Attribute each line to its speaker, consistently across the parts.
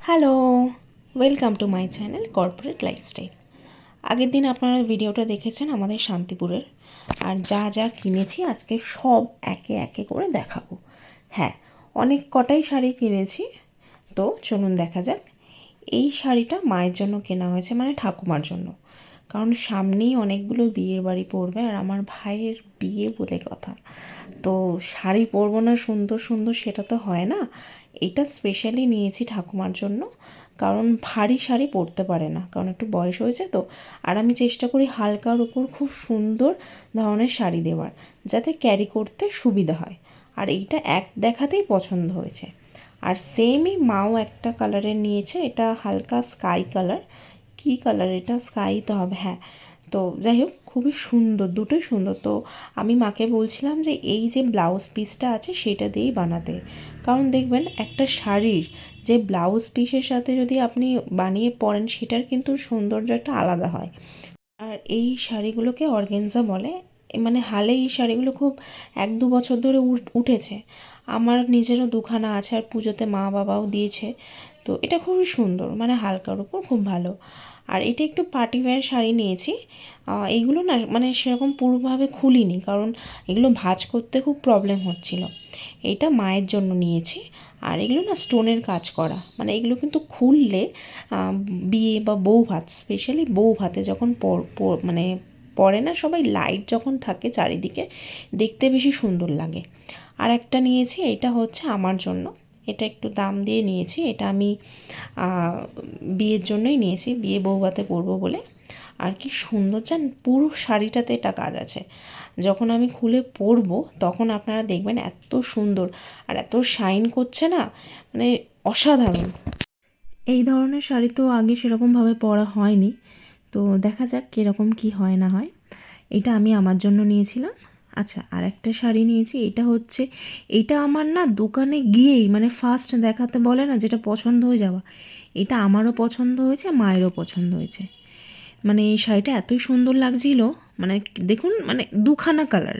Speaker 1: Hello, welcome to my channel corporate lifestyle. আগের দিন আপনারা ভিডিওটা দেখেছেন আমাদের শান্তিপুরের, আর যা যা কিনেছি আজকে সব একে একে করে দেখাবো। হ্যাঁ, অনেক কটাই শাড়ি কিনেছি, তো চলুন দেখা যাক। এই শাড়িটা মায়ের জন্য কেনা হয়েছে, মানে ঠাকুমার জন্য, কারণ সামনেই অনেকগুলো বিয়ের বাড়ি পড়বে আর আমার ভাইয়ের বিয়ে বলে কথা। তো শাড়ি পরবো না সুন্দর সুন্দর, সেটা তো হয় না। এটা স্পেশালি নিয়েছি ঠাকুমার জন্য, কারণ ভারী শাড়ি পরতে পারে না, কারণ একটু বয়স হয়েছে তো। আর আমি চেষ্টা করি হালকার উপর খুব সুন্দর ধরনের শাড়ি দেওয়ার, যাতে ক্যারি করতে সুবিধা হয়। আর এইটা এক দেখাতেই পছন্দ হয়েছে। আর সেমই মাও একটা কালারের নিয়েছে, এটা হালকা স্কাই কালার। কী কালার এটা, স্কাই তো হবে, হ্যাঁ। তো যাই হোক, খুবই সুন্দর, দুটোই সুন্দর। তো আমি মাকে বলছিলাম যে এই যে ব্লাউজ পিসটা আছে সেটা দিয়েই বানাতে, কারণ দেখবেন একটা শাড়ির যে ব্লাউজ পিসের সাথে যদি আপনি বানিয়ে পরেন, সেটার কিন্তু সৌন্দর্যটা আলাদা হয়। আর এই শাড়িগুলোকে অর্গেনজা বলে। মানে হালে এই শাড়িগুলো খুব 1-2 বছর ধরে উঠেছে। আমার নিজেরও দুখানা আছে, আর পুজোতে মা বাবাও দিয়েছে। তো এটা খুবই সুন্দর, মানে হালকার উপর খুব ভালো। আর এটা একটু পার্টি ওয়্যার শাড়ি নিয়েছি। এইগুলো না মানে সেরকম পুরোভাবে খুলিনি, কারণ এগুলো ভাঁজ করতে খুব প্রবলেম হচ্ছিল। এইটা মায়ের জন্য নিয়েছি। আর এগুলো না স্টোনের কাজ করা, মানে এগুলো কিন্তু খুললে বিয়ে বা বউ ভাত, স্পেশালি বউ ভাতে যখন মানে পরে না সবাই, লাইট যখন থাকে চারিদিকে, দেখতে বেশি সুন্দর লাগে। আর একটা নিয়েছি, এটা হচ্ছে আমার জন্য। এটা একটু দাম দিয়ে নিয়েছি, এটা আমি বিয়ের জন্যই নিয়েছি, বিয়ে বউ ভাতে পরবো বলে। আর কি সুন্দর জান, পুরো শাড়িটাতে এটা কাজ আছে। যখন আমি খুলে পরবো তখন আপনারা দেখবেন এত সুন্দর আর এত শাইন করছে না, মানে অসাধারণ। এই ধরনের শাড়ি তো আগে সেরকমভাবে পরা হয়নি, তো দেখা যাক কীরকম কী হয় না হয়। এটা আমি আমার জন্য নিয়েছিলাম। আচ্ছা, আর একটা শাড়ি নিয়েছি, এটা হচ্ছে, এটা আমার না দোকানে গিয়েই মানে ফার্স্ট দেখাতে বলে না, যেটা পছন্দ হয়ে যাওয়া, এটা আমারও পছন্দ হয়েছে, মায়েরও পছন্দ হয়েছে। মানে এই শাড়িটা এতই সুন্দর লাগছিল, মানে দেখুন, মানে দুখানা কালার,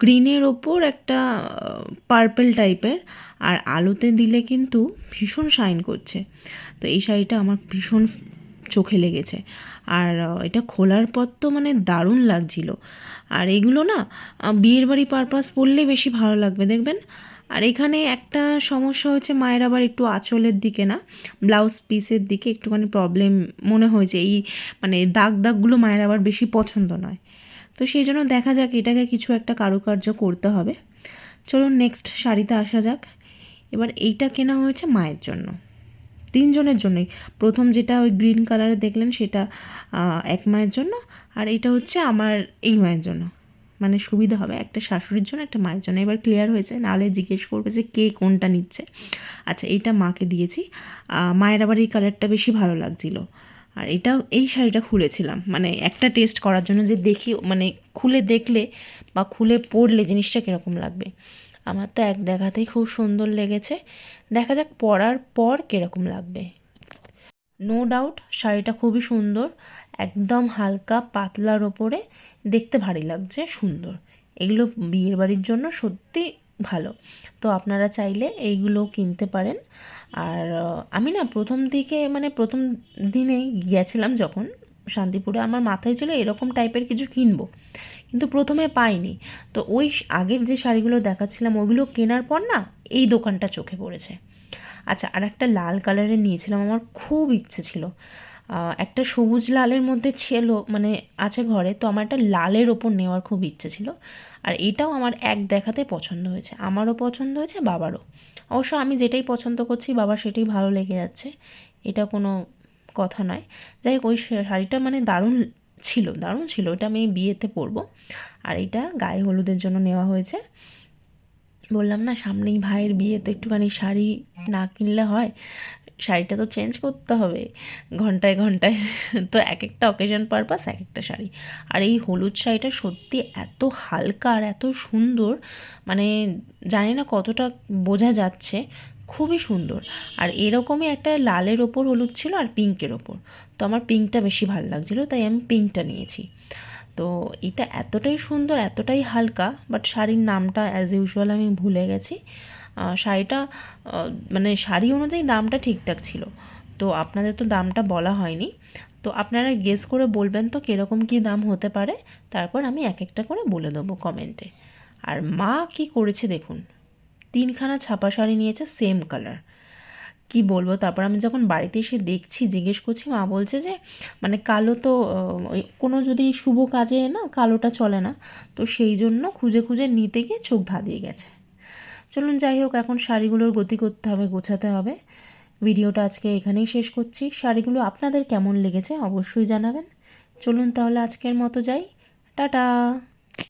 Speaker 1: গ্রিনের ওপর একটা পার্পল টাইপের, আর আলোতে দিলে কিন্তু ভীষণ শাইন করছে। তো এই শাড়িটা আমার ভীষণ চোখে লেগেছে। আর এটা খোলার পর তো মানে দারুণ লাগছিল। আর এগুলো না বিয়ের বাড়ি পারপাস পরলে বেশি ভালো লাগবে দেখবেন। আর এখানে একটা সমস্যা হয়েছে, মায়ের আবার একটু আঁচলের দিকে না, ব্লাউজ পিসের দিকে একটুখানি প্রবলেম মনে হয়েছে। এই মানে দাগ দাগগুলো মায়ের আবার বেশি পছন্দ নয়। তো সেই জন্য দেখা যাক, এটাকে কিছু একটা কারুকার্য করতে হবে। চলুন নেক্সট শাড়িতে আসা যাক। এবার এইটা কেনা হয়েছে মায়ের জন্য, তিনজনের জন্যই। প্রথম যেটা ওই গ্রিন কালারে দেখলেন সেটা এক মায়ের জন্য, আর এটা হচ্ছে আমার এই মায়ের জন্য। মানে সুবিধা হবে, একটা শাশুড়ির জন্য একটা মায়ের জন্য। এবার ক্লিয়ার হয়েছে, নাহলে জিজ্ঞেস করবে যে কে কোনটা নিচ্ছে। আচ্ছা, এইটা মাকে দিয়েছি। মায়ের আবার এই কালারটা বেশি ভালো লাগছিলো। আর এটাও, এই শাড়িটা খুলেছিলাম মানে একটা টেস্ট করার জন্য, যে দেখি মানে খুলে দেখলে বা খুলে পরলে জিনিসটা কীরকম লাগবে। আমার তো এক দেখাতেই খুব সুন্দর লেগেছে, দেখা যাক পরার পর কীরকম লাগবে। নো ডাউট শাড়িটা খুবই সুন্দর, একদম হালকা পাতলার ওপরে, দেখতে ভারী লাগছে, সুন্দর। এগুলো বিয়ের বাড়ির জন্য সত্যি ভালো। তো আপনারা চাইলে এইগুলো কিনতে পারেন। আর আমি না প্রথম দিকে মানে প্রথম দিনেই গেছিলাম যখন শান্তিপুরে, আমার মাথায় ছিল এরকম টাইপের কিছু কিনবো, কিন্তু প্রথমে পাইনি। তো ওই আগের যে শাড়িগুলো দেখাচ্ছিলাম ওইগুলো কেনার পর না এই দোকানটা চোখে পড়েছে। আচ্ছা, আর একটা লাল কালারের নিয়েছিলাম, আমার খুব ইচ্ছে ছিল। একটা সবুজ লালের মধ্যে ছিল মানে আছে ঘরে, তো আমার একটা লালের ওপর নেওয়ার খুব ইচ্ছে ছিল। আর এটাও আমার এক দেখাতে পছন্দ হয়েছে, আমারও পছন্দ হয়েছে, বাবারও। অবশ্য আমি যেটাই পছন্দ করছি বাবার সেটাই ভালো লেগে যাচ্ছে, এটা কোনো কথা নয়। যাই হোক, ওই শাড়িটা মানে দারুণ ছিল, দারুণ ছিল, ওটা আমি বিয়েতে পরবো। আর এটা গায়ে হলুদের জন্য নেওয়া হয়েছে। বললাম না সামনেই ভাইয়ের বিয়ে, তো একটুখানি শাড়ি না কিনলে হয়, শাড়িটা তো চেঞ্জ করতে হবে ঘন্টায় ঘন্টায়। তো এক একটা অকেশন পারপাস এক একটা শাড়ি। আর এই হলুদ শাড়িটা সত্যি এত হালকা আর এত সুন্দর, মানে জানি না কতটা বোঝা যাচ্ছে, খুবই সুন্দর। আর এরকমই একটা লালের ওপর হলুদ ছিল আর পিঙ্কের ওপর, তো আমার পিঙ্কটা বেশি ভালো লাগছিলো, তাই আমি পিঙ্কটা নিয়েছি। তো এটা এতটাই সুন্দর, এতটাই হালকা, বাট শাড়ির নামটা অ্যাজ ইউজুয়াল আমি ভুলে গেছি। শাড়িটা মানে শাড়ি অনুযায়ী দামটা ঠিকঠাক ছিল। তো আপনাদের তো দামটা বলা হয়নি, তো আপনারা গেস করে বলবেন তো কীরকম কী দাম হতে পারে, তারপর আমি এক একটা করে বলে দেবো কমেন্টে। আর মা কি করেছে দেখুন, 3খানা ছাপা শাড়ি নিয়েছে সেম কালার। কি বলবো, তারপর আমি যখন বাড়িতে এসে দেখছি, জিজ্ঞেস করছি, মা বলছে যে মানে কালো তো কোনো যদি শুভ কাজে না কালোটা চলে না, তো সেই জন্য খুঁজে খুঁজে নিতে গিয়ে চোখ ধাঁধিয়ে গেছে। চলুন যাই হোক, এখন শাড়িগুলোর গতি করতে হবে, গোছাতে হবে। ভিডিওটা আজকে এখানেই শেষ করছি। শাড়িগুলো আপনাদের কেমন লেগেছে অবশ্যই জানাবেন। চলুন তাহলে আজকের মতো যাই, টাটা।